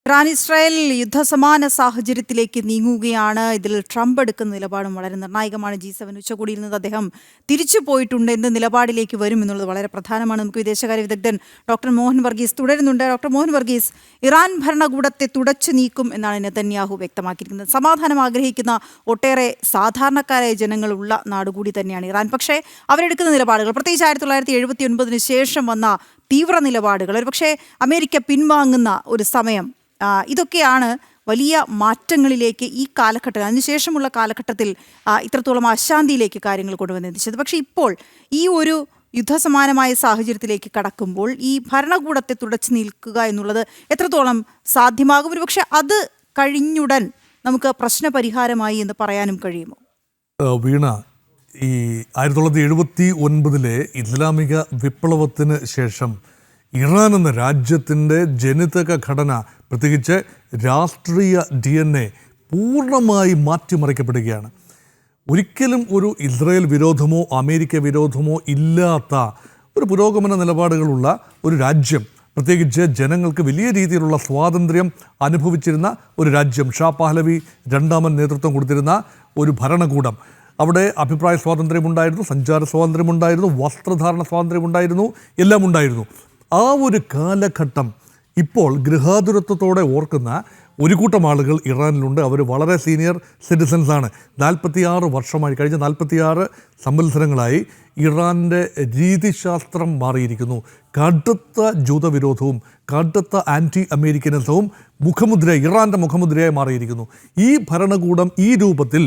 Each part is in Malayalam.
ഇറാൻ ഇസ്രായേൽ യുദ്ധസമാന സാഹചര്യത്തിലേക്ക് നീങ്ങുകയാണ്. ഇതിൽ ട്രംപ് എടുക്കുന്ന നിലപാടും വളരെ നിർണായകമാണ്. G7 ഉച്ചകോടിയിൽ നിന്ന് അദ്ദേഹം തിരിച്ചു പോയിട്ടുണ്ട്. എന്ത് നിലപാടിലേക്ക് വരും എന്നുള്ളത് വളരെ പ്രധാനമാണ്. നമുക്ക് വിദേശകാര്യ വിദഗ്ധൻ ഡോക്ടർ മോഹൻ വർഗീസ് തുടരുന്നുണ്ട്. ഡോക്ടർ മോഹൻ വർഗീസ്, ഇറാൻ ഭരണകൂടത്തെ തുടച്ചു നീക്കും എന്നാണ് നെതന്യാഹു വ്യക്തമാക്കിയിരിക്കുന്നത്. സമാധാനം ആഗ്രഹിക്കുന്ന ഒട്ടേറെ സാധാരണക്കാരായ ജനങ്ങളുള്ള നാടുകൂടി തന്നെയാണ് ഇറാൻ. പക്ഷേ അവരെടുക്കുന്ന നിലപാടുകൾ, പ്രത്യേകിച്ച് 1979 ശേഷം വന്ന തീവ്ര നിലപാടുകൾ, ഒരുപക്ഷെ അമേരിക്ക പിൻവാങ്ങുന്ന ഒരു സമയം, ഇതൊക്കെയാണ് വലിയ മാറ്റങ്ങളിലേക്ക് ഈ കാലഘട്ടത്തിൽ, അതിനുശേഷമുള്ള കാലഘട്ടത്തിൽ ഇത്രത്തോളം അശാന്തിയിലേക്ക് കാര്യങ്ങൾ കൊണ്ടുവന്നെത്തിച്ചത്. പക്ഷേ ഇപ്പോൾ ഈ ഒരു യുദ്ധസമാനമായ സാഹചര്യത്തിലേക്ക് കടക്കുമ്പോൾ ഈ ഭരണകൂടത്തെ തുടച്ചു നിൽക്കുക എന്നുള്ളത് എത്രത്തോളം സാധ്യമാകും? ഒരുപക്ഷെ അത് കഴിഞ്ഞുടൻ നമുക്ക് പ്രശ്നപരിഹാരമായി എന്ന് പറയാനും കഴിയുമോ? വീണ, ഈ 1979 ഇസ്ലാമിക വിപ്ലവത്തിന് ശേഷം ഇറാൻ എന്ന രാജ്യത്തിൻ്റെ ജനിതക ഘടന, പ്രത്യേകിച്ച് രാഷ്ട്രീയ DNA പൂർണ്ണമായി മാറ്റിമറിക്കപ്പെടുകയാണ്. ഒരിക്കലും ഒരു ഇസ്രായേൽ വിരോധമോ അമേരിക്ക വിരോധമോ ഇല്ലാത്ത ഒരു പുരോഗമന നിലപാടുകളുള്ള ഒരു രാജ്യം, പ്രത്യേകിച്ച് ജനങ്ങൾക്ക് വലിയ രീതിയിലുള്ള സ്വാതന്ത്ര്യം അനുഭവിച്ചിരുന്ന ഒരു രാജ്യം, ഷാ പഹ്ലവി രണ്ടാമൻ നേതൃത്വം കൊടുത്തിരുന്ന ഒരു ഭരണകൂടം. അവിടെ അഭിപ്രായ സ്വാതന്ത്ര്യമുണ്ടായിരുന്നു, സഞ്ചാര സ്വാതന്ത്ര്യമുണ്ടായിരുന്നു, വസ്ത്രധാരണ സ്വാതന്ത്ര്യമുണ്ടായിരുന്നു, എല്ലാം ഉണ്ടായിരുന്നു. ആ ഒരു കാലഘട്ടം ഇപ്പോൾ ഗൃഹാതുരത്വത്തോടെ ഓർക്കുന്ന ഒരു കൂട്ടം ആളുകൾ ഇറാനിലുണ്ട്. അവർ വളരെ സീനിയർ സിറ്റിസൻസാണ്. 46 വർഷമായി, കഴിഞ്ഞ 46 സംവത്സരങ്ങളായി ഇറാൻ്റെ രീതിശാസ്ത്രം മാറിയിരിക്കുന്നു. കടുത്ത ജൂതവിരോധവും കടുത്ത ആൻറ്റി അമേരിക്കനിസവും ഇറാൻ്റെ മുഖമുദ്രയായി മാറിയിരിക്കുന്നു. ഈ ഭരണകൂടം ഈ രൂപത്തിൽ,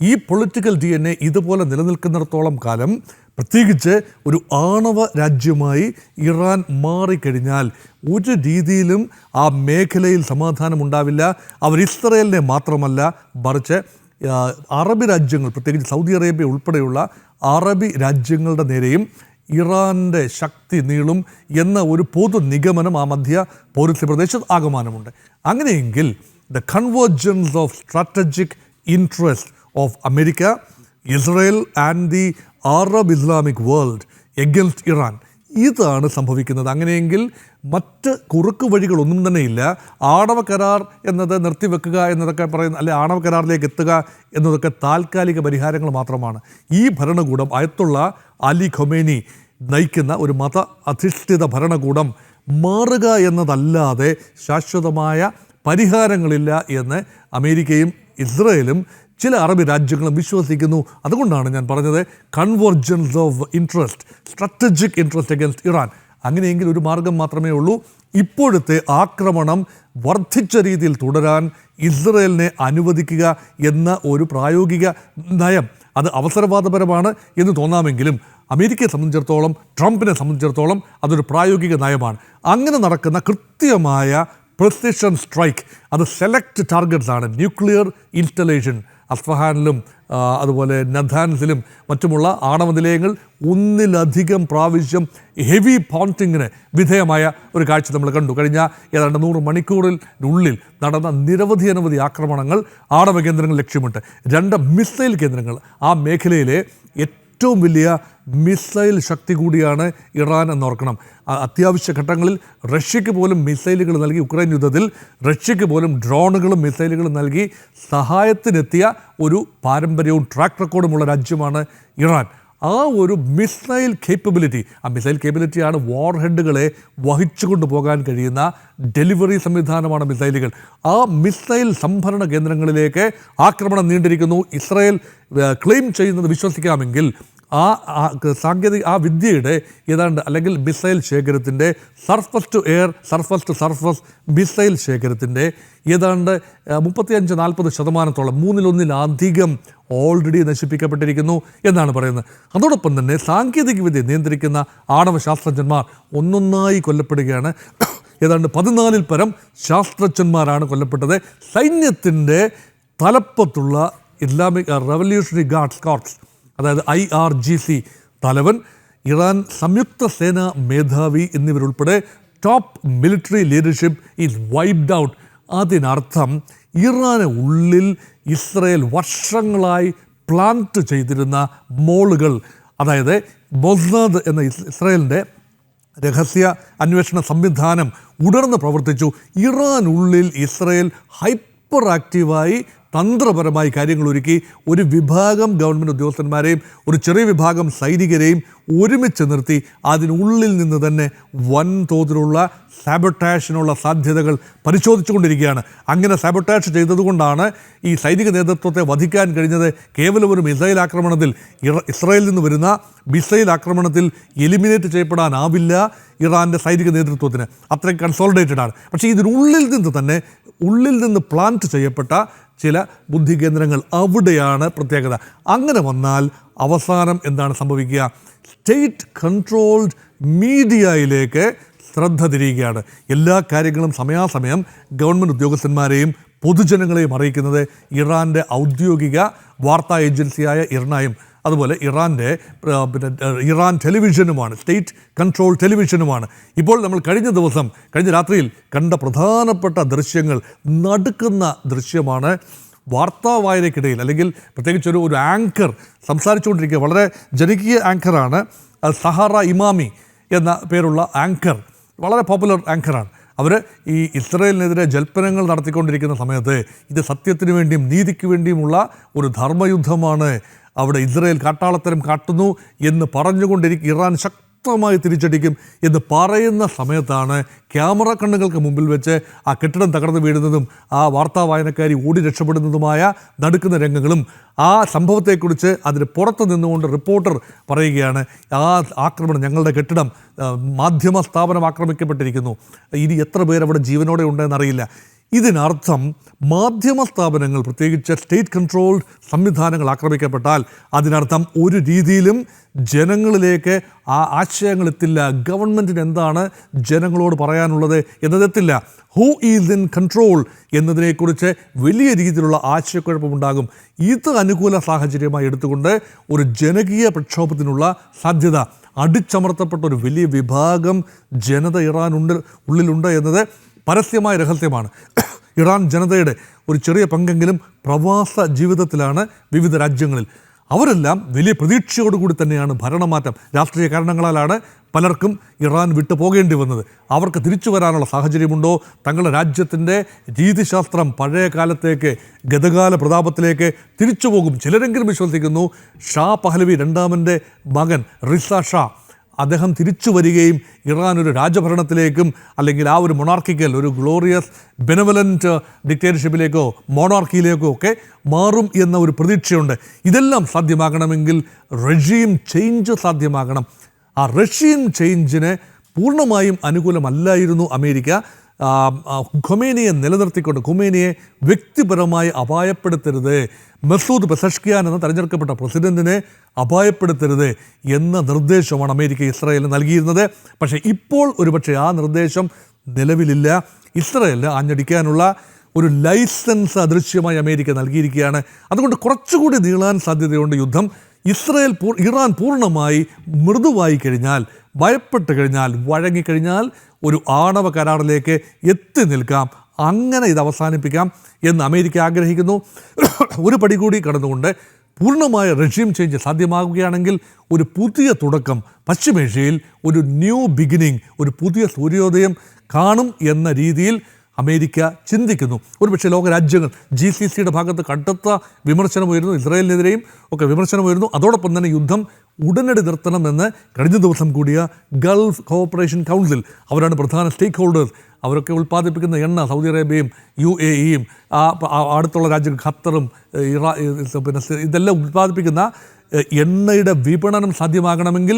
ഈ പൊളിറ്റിക്കൽ DNA ഇതുപോലെ നിലനിൽക്കുന്നിടത്തോളം കാലം, പ്രത്യേകിച്ച് ഒരു ആണവ രാജ്യമായി ഇറാൻ മാറിക്കഴിഞ്ഞാൽ ഒരു രീതിയിലും ആ മേഖലയിൽ സമാധാനം ഉണ്ടാവില്ല. അവർ ഇസ്രായേലിനെ മാത്രമല്ല, മറിച്ച് അറബി രാജ്യങ്ങൾ, പ്രത്യേകിച്ച് സൗദി അറേബ്യ ഉൾപ്പെടെയുള്ള അറബി രാജ്യങ്ങളുടെ നേരെയും ഇറാൻ്റെ ശക്തി നീളും എന്ന ഒരു പൊതു നിഗമനം ആ മധ്യ പൗരസ്ത്യ പ്രദേശത്ത് ആകമാനമുണ്ട്. അങ്ങനെയെങ്കിൽ the convergence of strategic interest of America, Israel and the Arab Islamic world against Iran, ഇതാണ് സംഭവിക്കുന്നത്. അങ്ങനെയെങ്കിൽ മറ്റ് കുറുക്കു വഴികളൊന്നും തന്നെയില്ല. ആണവ കരാർ എന്നത് നിർത്തിവെക്കുക എന്നതൊക്കെ പറയുന്ന, അല്ലെ ആണവ കരാറിലേക്ക് എത്തുക എന്നതൊക്കെ താൽക്കാലിക പരിഹാരങ്ങൾ മാത്രമാണ്. ഈ ഭരണകൂടം, അയത്തുള്ള അലി ഖൊമേനി നയിക്കുന്ന ഒരു മത അധിഷ്ഠിത ഭരണകൂടം മാറുക എന്നതല്ലാതെ ശാശ്വതമായ പരിഹാരങ്ങളില്ല എന്ന് അമേരിക്കയും ഇസ്രായേലും ചില അറബി രാജ്യങ്ങളും വിശ്വസിക്കുന്നു. അതുകൊണ്ടാണ് ഞാൻ പറഞ്ഞത് convergence of interest, strategic interest against Iran. അങ്ങനെയെങ്കിൽ ഒരു മാർഗം മാത്രമേ ഉള്ളൂ. ഇപ്പോഴത്തെ ആക്രമണം വർദ്ധിച്ച രീതിയിൽ തുടരാൻ ഇസ്രായേലിനെ അനുവദിക്കുക എന്ന ഒരു പ്രായോഗിക നയം. അത് അവസരവാദപരമാണ് എന്ന് തോന്നാമെങ്കിലും അമേരിക്കയെ സംബന്ധിച്ചിടത്തോളം, ട്രംപിനെ സംബന്ധിച്ചിടത്തോളം അതൊരു പ്രായോഗിക നയമാണ്. അങ്ങനെ നടക്കുന്ന കൃത്യമായ പ്രിസിഷൻ സ്ട്രൈക്ക്, അത് സെലക്ട് ടാർഗറ്റ്സ് ആണ്. ന്യൂക്ലിയർ ഇൻസ്റ്റലേഷൻ, അസ്ഫഹാനിലും അതുപോലെ നഥാൻസിലും മറ്റുമുള്ള ആണവ നിലയങ്ങൾ ഒന്നിലധികം പ്രാവശ്യം ഹെവി പോണ്ടിങ്ങിന് വിധേയമായ ഒരു കാഴ്ച നമ്മൾ കണ്ടു. കഴിഞ്ഞ ഏതാണ്ട് 100 മണിക്കൂറിനുള്ളിൽ നടന്ന നിരവധി ആക്രമണങ്ങൾ ആണവ കേന്ദ്രങ്ങൾ ലക്ഷ്യമിട്ട്. 2 മിസൈൽ കേന്ദ്രങ്ങൾ, ആ മേഖലയിലെ ഏറ്റവും വലിയ മിസൈൽ ശക്തി കൂടിയാണ് ഇറാൻ എന്നോർക്കണം. അത്യാവശ്യ ഘട്ടങ്ങളിൽ റഷ്യക്ക് പോലും മിസൈലുകൾ നൽകി, ഉക്രൈൻ യുദ്ധത്തിൽ റഷ്യക്ക് പോലും ഡ്രോണുകളും മിസൈലുകളും നൽകി സഹായത്തിനെത്തിയ ഒരു പാരമ്പര്യവും ട്രാക്ക് റെക്കോർഡുമുള്ള രാജ്യമാണ് ഇറാൻ. ആ ഒരു മിസൈൽ കേപ്പബിലിറ്റിയാണ് വാർ ഹെഡുകളെ വഹിച്ചു കൊണ്ടുപോകാൻ കഴിയുന്ന ഡെലിവറി സംവിധാനമാണ് മിസൈലുകൾ. ആ മിസൈൽ സംഭരണ കേന്ദ്രങ്ങളിലേക്ക് ആക്രമണം നീണ്ടിരിക്കുന്നു. ഇസ്രായേൽ ക്ലെയിം ചെയ്യുന്നത് വിശ്വസിക്കാമെങ്കിൽ ആ വിദ്യയുടെ ഏതാണ്ട്, അല്ലെങ്കിൽ മിസൈൽ ശേഖരത്തിൻ്റെ surface to air, surface to surface missile ശേഖരത്തിൻ്റെ ഏതാണ്ട് 35-40% 1/3 ഓൾറെഡി നശിപ്പിക്കപ്പെട്ടിരിക്കുന്നു എന്നാണ് പറയുന്നത്. അതോടൊപ്പം തന്നെ സാങ്കേതികവിദ്യ നിയന്ത്രിക്കുന്ന ആണവ ശാസ്ത്രജ്ഞന്മാർ ഒന്നൊന്നായി കൊല്ലപ്പെടുകയാണ്. ഏതാണ്ട് 14-ൽ പരം ശാസ്ത്രജ്ഞന്മാരാണ് കൊല്ലപ്പെട്ടത്. സൈന്യത്തിൻ്റെ തലപ്പത്തുള്ള ഇസ്ലാമിക് റവല്യൂഷണറി ഗാർഡ്സ് കോർപ്സ്, അതായത് IRGC തലവൻ, ഇറാൻ സംയുക്ത സേനാ മേധാവി എന്നിവരുൾപ്പെടെ top military leadership is wiped out. അതിനർത്ഥം ഇറാന് ഉള്ളിൽ ഇസ്രായേൽ വർഷങ്ങളായി പ്ലാന്റ് ചെയ്തിരുന്ന മോളുകൾ, അതായത് മൊസാദ് എന്ന ഇസ്രായേലിൻ്റെ രഹസ്യ അന്വേഷണ സംവിധാനം ഉണർന്ന് പ്രവർത്തിച്ചു. ഇറാനുള്ളിൽ ഇസ്രയേൽ ഹൈപ്പർ ആക്റ്റീവായി തന്ത്രപരമായി കാര്യങ്ങൾ ഒരുക്കി. ഒരു വിഭാഗം ഗവൺമെൻറ് ഉദ്യോഗസ്ഥന്മാരെയും ഒരു ചെറിയ വിഭാഗം സൈനികരെയും ഒരുമിച്ച് നിർത്തി അതിനുള്ളിൽ നിന്ന് തന്നെ വൻതോതിലുള്ള സാബോട്ടാഷിനുള്ള സാധ്യതകൾ പരിശോധിച്ചുകൊണ്ടിരിക്കുകയാണ്. അങ്ങനെ സാബോട്ടാഷ് ചെയ്തതുകൊണ്ടാണ് ഈ സൈനിക നേതൃത്വത്തെ വധിക്കാൻ കഴിഞ്ഞത്. കേവലം ഒരു മിസൈൽ ആക്രമണത്തിൽ, ഇസ്രായേലിൽ നിന്ന് വരുന്ന മിസൈൽ ആക്രമണത്തിൽ എലിമിനേറ്റ് ചെയ്യപ്പെടാനാവില്ല ഇറാൻ്റെ സൈനിക നേതൃത്വത്തിന്. അത്രയും കൺസോളിഡേറ്റഡ് ആണ്. പക്ഷേ ഇതിനുള്ളിൽ നിന്ന് തന്നെ ഉള്ളിൽ നിന്ന് പ്ലാന്റ് ചെയ്യപ്പെട്ട ചില ബുദ്ധി കേന്ദ്രങ്ങൾ, അവിടെയാണ് പ്രത്യേകത. അങ്ങനെ വന്നാൽ അവസാനം എന്താണ് സംഭവിക്കുക? സ്റ്റേറ്റ് കൺട്രോൾഡ് മീഡിയയിലേക്ക് ശ്രദ്ധ തിരിയുകയാണ്. എല്ലാ കാര്യങ്ങളും സമയാസമയം ഗവൺമെൻറ് ഉദ്യോഗസ്ഥന്മാരെയും പൊതുജനങ്ങളെയും അറിയിക്കുന്നത് ഇറാൻ്റെ ഔദ്യോഗിക വാർത്താ ഏജൻസിയായ ഇർണയും അതുപോലെ ഇറാൻ ടെലിവിഷനുമാണ്, സ്റ്റേറ്റ് കൺട്രോൾ ടെലിവിഷനുമാണ്. ഇപ്പോൾ നമ്മൾ കഴിഞ്ഞ രാത്രിയിൽ കണ്ട പ്രധാനപ്പെട്ട ദൃശ്യങ്ങൾ, നടുക്കുന്ന ദൃശ്യമാണ്. വാർത്താ വായനയ്ക്കിടയിൽ അല്ലെങ്കിൽ പ്രത്യേകിച്ച് ഒരു ആങ്കർ സംസാരിച്ചുകൊണ്ടിരിക്കുക, വളരെ ജനകീയ ആങ്കറാണ് സഹാറ ഇമാമി എന്ന പേരുള്ള ആങ്കർ, വളരെ പോപ്പുലർ ആങ്കറാണ്. അവർ ഈ ഇസ്രയേലിനെതിരെ ജൽപ്പനങ്ങൾ നടത്തിക്കൊണ്ടിരിക്കുന്ന സമയത്ത് ഇത് സത്യത്തിന് വേണ്ടിയും നീതിക്ക് വേണ്ടിയുമുള്ള ഒരു ധർമ്മയുദ്ധമാണ്, അവിടെ ഇസ്രയേൽ കാട്ടാളത്തരം കാട്ടുന്നു എന്ന് ഇറാൻ ശക്തമായി തിരിച്ചടിക്കും എന്ന് പറയുന്ന സമയത്താണ് ക്യാമറ കണ്ണുകൾക്ക് മുമ്പിൽ വെച്ച് ആ കെട്ടിടം തകർന്നു വീഴുന്നതും ആ വാർത്താ വായനക്കാരി ഓടി രക്ഷപ്പെടുന്നതുമായ നടുക്കുന്ന രംഗങ്ങളും ആ സംഭവത്തെക്കുറിച്ച് അതിന് പുറത്ത് നിന്നുകൊണ്ട് റിപ്പോർട്ടർ പറയുകയാണ്, ആ ആക്രമണം, ഞങ്ങളുടെ കെട്ടിടം മാധ്യമ സ്ഥാപനം ആക്രമിക്കപ്പെട്ടിരിക്കുന്നു, ഇനി എത്ര പേരവിടെ ജീവനോടെ ഉണ്ടെന്നറിയില്ല. ഇതിനർത്ഥം മാധ്യമ സ്ഥാപനങ്ങൾ, പ്രത്യേകിച്ച് സ്റ്റേറ്റ് കൺട്രോൾഡ് സംവിധാനങ്ങൾ ആക്രമിക്കപ്പെട്ടാൽ അതിനർത്ഥം ഒരു രീതിയിലും ജനങ്ങളിലേക്ക് ആ ആശയങ്ങൾ എത്തില്ല. ഗവൺമെൻറ്റിന് എന്താണ് ജനങ്ങളോട് പറയാനുള്ളത് എന്നതെത്തില്ല. ഹൂ ഈസ് ഇൻ കൺട്രോൾ എന്നതിനെക്കുറിച്ച് വലിയ രീതിയിലുള്ള ആശയക്കുഴപ്പമുണ്ടാകും. ഇത് അനുകൂല സാഹചര്യമായി എടുത്തുകൊണ്ട് ഒരു ജനകീയ പ്രക്ഷോഭത്തിനുള്ള സാധ്യത, അടിച്ചമർത്തപ്പെട്ട ഒരു വലിയ വിഭാഗം ജനത ഉള്ളിലുണ്ട് എന്നത് പരസ്യമായ രഹസ്യമാണ്. ഇറാൻ ജനതയുടെ ഒരു ചെറിയ പങ്കെങ്കിലും പ്രവാസ ജീവിതത്തിലാണ് വിവിധ രാജ്യങ്ങളിൽ. അവരെല്ലാം വലിയ പ്രതീക്ഷയോടുകൂടി തന്നെയാണ് ഭരണമാറ്റം, രാഷ്ട്രീയ കാരണങ്ങളാലാണ് പലർക്കും ഇറാൻ വിട്ടു പോകേണ്ടി വന്നത്. അവർക്ക് തിരിച്ചു വരാനുള്ള സാഹചര്യമുണ്ടോ? തങ്ങളുടെ രാജ്യത്തിൻ്റെ രീതിശാസ്ത്രം പഴയ കാലത്തേക്ക്, ഗതകാല പ്രതാപത്തിലേക്ക് തിരിച്ചു പോകും. ചിലരെങ്കിലും വിശ്വസിക്കുന്നു ഷാ പഹ്ലവി രണ്ടാമൻ്റെ മകൻ റിസ ഷാ, അദ്ദേഹം തിരിച്ചു വരികയും ഇറാൻ ഒരു രാജഭരണത്തിലേക്കും അല്ലെങ്കിൽ ആ ഒരു മൊണാർക്കിക്കൽ, ഒരു ഗ്ലോറിയസ് ബെനവലൻറ്റ് ഡിക്റ്റേറ്റർഷിപ്പിലേക്കോ മൊണാർക്കിയിലേക്കോ ഒക്കെ മാറും എന്ന ഒരു പ്രതീക്ഷയുണ്ട്. ഇതെല്ലാം സാധ്യമാകണമെങ്കിൽ റെജീം ചേഞ്ച് സാധ്യമാകണം. ആ റഷ്യൻ ചേഞ്ചിന് പൂർണ്ണമായും അനുകൂലമല്ലായിരുന്നു അമേരിക്ക. ഖൊമേനിയെ നിലനിർത്തിക്കൊണ്ട്, ഖൊമേനിയെ വ്യക്തിപരമായി അപായപ്പെടുത്തരുത്, മസൂദ് പെസഷ്കിയാൻ എന്ന തെരഞ്ഞെടുക്കപ്പെട്ട പ്രസിഡന്റിനെ അപായപ്പെടുത്തരുത് എന്ന നിർദ്ദേശമാണ് അമേരിക്ക ഇസ്രായേലിന് നൽകിയിരുന്നത്. പക്ഷേ ഇപ്പോൾ ഒരുപക്ഷെ ആ നിർദ്ദേശം നിലവിലില്ല. ഇസ്രായേലിന് ആഞ്ഞടിക്കാനുള്ള ഒരു ലൈസൻസ് അദൃശ്യമായി അമേരിക്ക നൽകിയിരിക്കുകയാണ്. അതുകൊണ്ട് കുറച്ചുകൂടി നീളാൻ സാധ്യതയുണ്ട് യുദ്ധം. ഇറാൻ പൂർണ്ണമായി മൃദുവായി കഴിഞ്ഞാൽ, ഭയപ്പെട്ട് കഴിഞ്ഞാൽ, വഴങ്ങിക്കഴിഞ്ഞാൽ ഒരു ആണവ കരാറിലേക്ക് എത്തി നിൽക്കാം. അങ്ങനെ ഇത് അവസാനിപ്പിക്കാം എന്ന് അമേരിക്ക ആഗ്രഹിക്കുന്നു. ഒരു പടി കൂടി കടന്നുകൊണ്ട് പൂർണ്ണമായ റെജീം ചേഞ്ച് സാധ്യമാകുകയാണെങ്കിൽ ഒരു പുതിയ തുടക്കം പശ്ചിമേഷ്യയിൽ, ഒരു ന്യൂ ബിഗിനിങ്, ഒരു പുതിയ സൂര്യോദയം കാണും എന്ന രീതിയിൽ അമേരിക്ക ചിന്തിക്കുന്നു. ഒരുപക്ഷെ ലോകരാജ്യങ്ങൾ GCCയുടെ ഭാഗത്ത് കടുത്ത വിമർശനമായിരുന്നു, ഇസ്രായേലിനെതിരെയും ഒക്കെ വിമർശനമായിരുന്നു. അതോടൊപ്പം തന്നെ യുദ്ധം ഉടനടി നിർത്തണമെന്ന് കഴിഞ്ഞ ദിവസം കൂടിയ ഗൾഫ് കോഓപ്പറേഷൻ കൗൺസിൽ, അവരാണ് പ്രധാന സ്റ്റേക്ക് ഹോൾഡേഴ്സ്, അവരൊക്കെ ഉൽപ്പാദിപ്പിക്കുന്ന എണ്ണ സൗദി അറേബ്യയും UAEയും അടുത്തുള്ള രാജ്യം ഖത്തറും ഇതെല്ലാം ഉൽപ്പാദിപ്പിക്കുന്ന എണ്ണയുടെ വിപണനം സാധ്യമാകണമെങ്കിൽ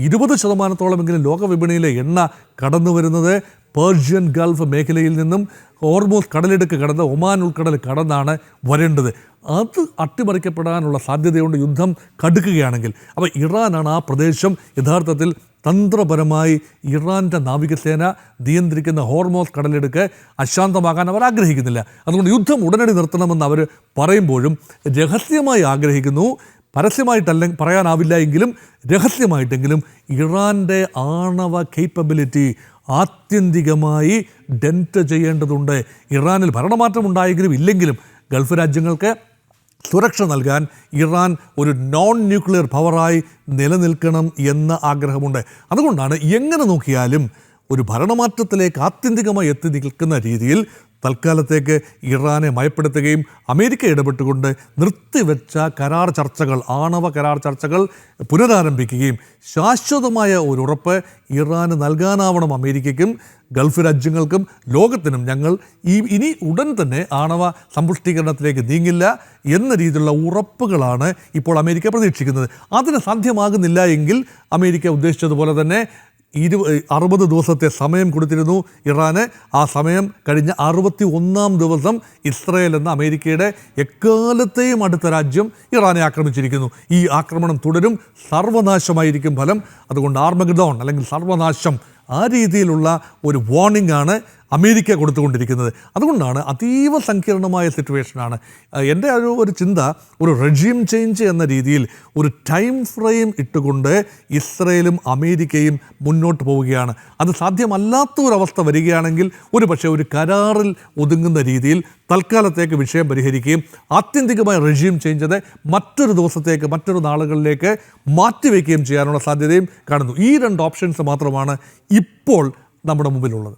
20% ലോക വിപണിയിലെ എണ്ണ കടന്നു വരുന്നത് പേർഷ്യൻ ഗൾഫ് മേഖലയിൽ നിന്നും ഹോർമൂസ് കടലിടുക്ക് കടന്ന് ഒമാൻ ഉൾക്കടൽ കടന്നാണ് വരേണ്ടത്. അത് അട്ടിമറിക്കപ്പെടാനുള്ള സാധ്യതയുണ്ട് യുദ്ധം കടുക്കുകയാണെങ്കിൽ. അപ്പോൾ ഇറാനാണ് ആ പ്രദേശം യഥാർത്ഥത്തിൽ തന്ത്രപരമായി ഇറാൻ്റെ നാവികസേന നിയന്ത്രിക്കുന്ന ഹോർമോസ് കടലിടുക്ക് അശാന്തമാകാൻ അവർ ആഗ്രഹിക്കുന്നില്ല. അതുകൊണ്ട് യുദ്ധം ഉടനടി നിർത്തണമെന്ന് അവർ പറയുമ്പോഴും രഹസ്യമായി ആഗ്രഹിക്കുന്നു. പറയാനാവില്ല എങ്കിലും രഹസ്യമായിട്ടെങ്കിലും ഇറാൻ്റെ ആണവ കേപ്പബിലിറ്റി ആത്യന്തികമായി ഡെൻറ്റ് ചെയ്യേണ്ടതുണ്ട്. ഇറാനിൽ ഭരണമാറ്റം ഉണ്ടായെങ്കിലും ഇല്ലെങ്കിലും ഗൾഫ് രാജ്യങ്ങൾക്ക് സുരക്ഷ നൽകാൻ ഇറാൻ ഒരു നോൺ ന്യൂക്ലിയർ പവറായി നിലനിൽക്കണം എന്ന ആഗ്രഹമുണ്ട്. അതുകൊണ്ടാണ് എങ്ങനെ നോക്കിയാലും ഒരു ഭരണമാറ്റത്തിലേക്ക് ആത്യന്തികമായി എത്തി നിൽക്കുന്ന രീതിയിൽ തൽക്കാലത്തേക്ക് ഇറാനെ മയപ്പെടുത്തുകയും അമേരിക്ക ഇടപെട്ടുകൊണ്ട് നിർത്തിവെച്ച കരാർ ചർച്ചകൾ, ആണവ കരാർ ചർച്ചകൾ പുനരാരംഭിക്കുകയും ശാശ്വതമായ ഒരു ഉറപ്പ് ഇറാന് നൽകാനാവണം അമേരിക്കയ്ക്കും ഗൾഫ് രാജ്യങ്ങൾക്കും ലോകത്തിനും. ഞങ്ങൾ ഇനി ഉടൻ തന്നെ ആണവ സമ്പുഷ്ടീകരണത്തിലേക്ക് നീങ്ങില്ല എന്ന രീതിയിലുള്ള ഉറപ്പുകളാണ് ഇപ്പോൾ അമേരിക്ക പ്രതീക്ഷിക്കുന്നത്. അതിന് സാധ്യമാകുന്നില്ല എങ്കിൽ അമേരിക്ക ഉദ്ദേശിച്ചതുപോലെ തന്നെ 60 ദിവസത്തെ സമയം കൊടുത്തിരുന്നു ഇറാന്. ആ സമയം കഴിഞ്ഞ 61-ാം ദിവസം ഇസ്രായേൽ എന്ന അമേരിക്കയുടെ എക്കാലത്തെയും അടുത്ത രാജ്യം ഇറാനെ ആക്രമിച്ചിരിക്കുന്നു. ഈ ആക്രമണം തുടരും, സർവനാശമായിരിക്കും ഫലം. അതുകൊണ്ട് ആർമഗഡോൺ അല്ലെങ്കിൽ സർവനാശം, ആ രീതിയിലുള്ള ഒരു വാർണിംഗ് ആണ് അമേരിക്ക കൊടുത്തുകൊണ്ടിരിക്കുന്നത്. അതുകൊണ്ടാണ് അതീവ സങ്കീർണമായ സിറ്റുവേഷനാണ്. എൻ്റെ ഒരു ചിന്ത, ഒരു റെജീം ചേഞ്ച് എന്ന രീതിയിൽ ഒരു ടൈം ഫ്രെയിം ഇട്ടുകൊണ്ട് ഇസ്രയേലും അമേരിക്കയും മുന്നോട്ട് പോവുകയാണ്. അത് സാധ്യമല്ലാത്ത ഒരവസ്ഥ വരികയാണെങ്കിൽ ഒരു പക്ഷേ ഒരു കരാറിൽ ഒതുങ്ങുന്ന രീതിയിൽ തൽക്കാലത്തേക്ക് വിഷയം പരിഹരിക്കുകയും ആത്യന്തികമായ റെജീം ചേഞ്ച് മറ്റൊരു ദിവസത്തേക്ക്, മറ്റൊരു നാളുകളിലേക്ക് മാറ്റിവെക്കുകയും ചെയ്യാനുള്ള സാധ്യതയും കാണുന്നു. ഈ 2 ഓപ്ഷൻസ് മാത്രമാണ് ഇപ്പോൾ നമ്മുടെ മുമ്പിലുള്ളത്.